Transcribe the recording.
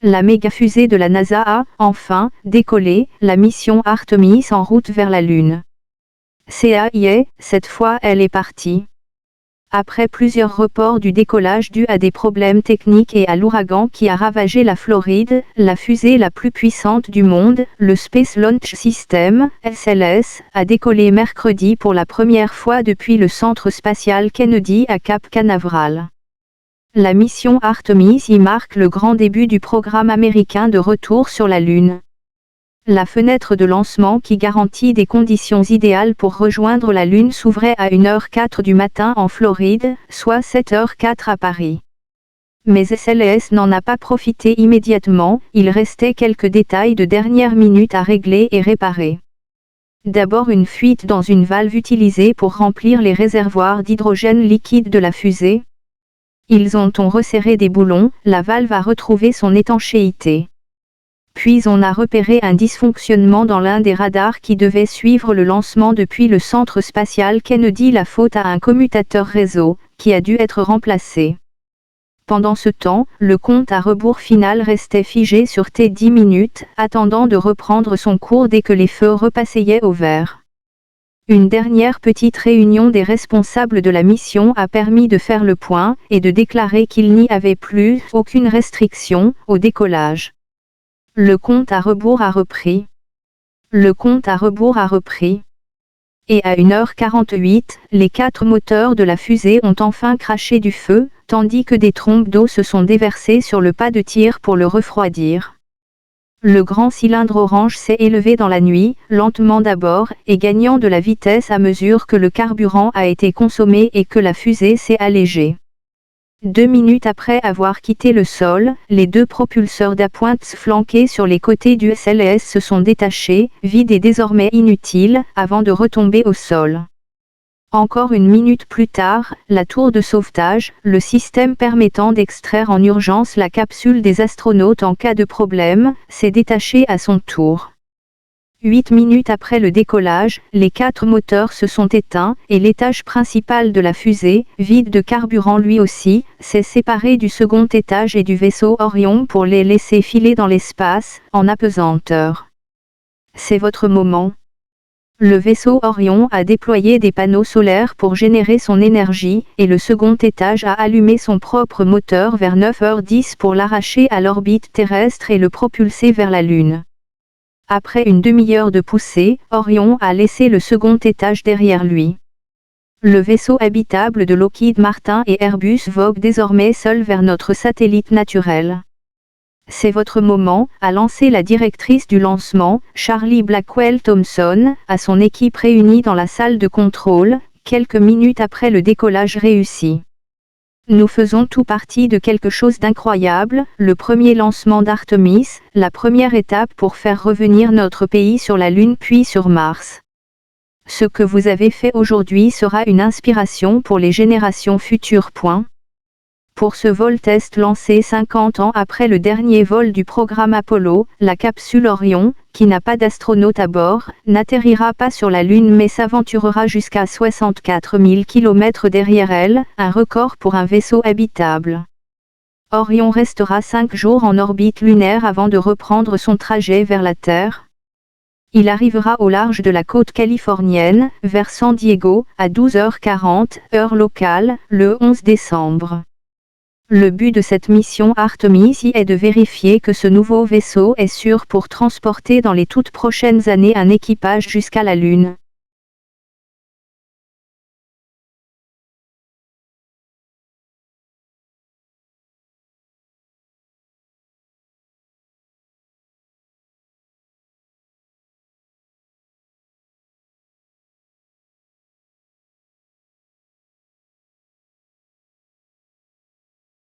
La méga-fusée de la NASA a, enfin, décollé, la mission Artemis en route vers la Lune. Ça y est, cette fois elle est partie. Après plusieurs reports du décollage dus à des problèmes techniques et à l'ouragan qui a ravagé la Floride, la fusée la plus puissante du monde, le Space Launch System, SLS, a décollé mercredi pour la première fois depuis le centre spatial Kennedy à Cap Canaveral. La mission Artemis y marque le grand début du programme américain de retour sur la Lune. La fenêtre de lancement qui garantit des conditions idéales pour rejoindre la Lune s'ouvrait à 1h04 du matin en Floride, soit 7h04 à Paris. Mais SLS n'en a pas profité immédiatement, il restait quelques détails de dernière minute à régler et réparer. D'abord une fuite dans une valve utilisée pour remplir les réservoirs d'hydrogène liquide de la fusée. Ils ont resserré des boulons, la valve a retrouvé son étanchéité. Puis on a repéré un dysfonctionnement dans l'un des radars qui devait suivre le lancement depuis le centre spatial Kennedy, la faute à un commutateur réseau, qui a dû être remplacé. Pendant ce temps, le compte à rebours final restait figé sur T10 minutes, attendant de reprendre son cours dès que les feux repassaient au vert. Une dernière petite réunion des responsables de la mission a permis de faire le point et de déclarer qu'il n'y avait plus aucune restriction au décollage. Le compte à rebours a repris. Le compte à rebours a repris. Et à 1h48, les 4 moteurs de la fusée ont enfin craché du feu, tandis que des trompes d'eau se sont déversées sur le pas de tir pour le refroidir. Le grand cylindre orange s'est élevé dans la nuit, lentement d'abord, et gagnant de la vitesse à mesure que le carburant a été consommé et que la fusée s'est allégée. 2 minutes après avoir quitté le sol, les 2 propulseurs d'appointe flanqués sur les côtés du SLS se sont détachés, vides et désormais inutiles, avant de retomber au sol. Encore 1 minute plus tard, la tour de sauvetage, le système permettant d'extraire en urgence la capsule des astronautes en cas de problème, s'est détaché à son tour. 8 minutes après le décollage, les 4 moteurs se sont éteints, et l'étage principal de la fusée, vide de carburant lui aussi, s'est séparé du second étage et du vaisseau Orion pour les laisser filer dans l'espace, en apesanteur. C'est votre moment. Le vaisseau Orion a déployé des panneaux solaires pour générer son énergie, et le second étage a allumé son propre moteur vers 9h10 pour l'arracher à l'orbite terrestre et le propulser vers la Lune. Après une demi-heure de poussée, Orion a laissé le second étage derrière lui. Le vaisseau habitable de Lockheed Martin et Airbus vogue désormais seul vers notre satellite naturel. C'est votre moment, a lancé la directrice du lancement, Charlie Blackwell Thompson, à son équipe réunie dans la salle de contrôle, quelques minutes après le décollage réussi. Nous faisons tout partie de quelque chose d'incroyable, le premier lancement d'Artemis, la première étape pour faire revenir notre pays sur la Lune puis sur Mars. Ce que vous avez fait aujourd'hui sera une inspiration pour les générations futures. Pour ce vol-test lancé 50 ans après le dernier vol du programme Apollo, la capsule Orion, qui n'a pas d'astronaute à bord, n'atterrira pas sur la Lune mais s'aventurera jusqu'à 64 000 km derrière elle, un record pour un vaisseau habitable. Orion restera 5 jours en orbite lunaire avant de reprendre son trajet vers la Terre. Il arrivera au large de la côte californienne, vers San Diego, à 12h40, heure locale, le 11 décembre. Le but de cette mission Artemis est de vérifier que ce nouveau vaisseau est sûr pour transporter dans les toutes prochaines années un équipage jusqu'à la Lune.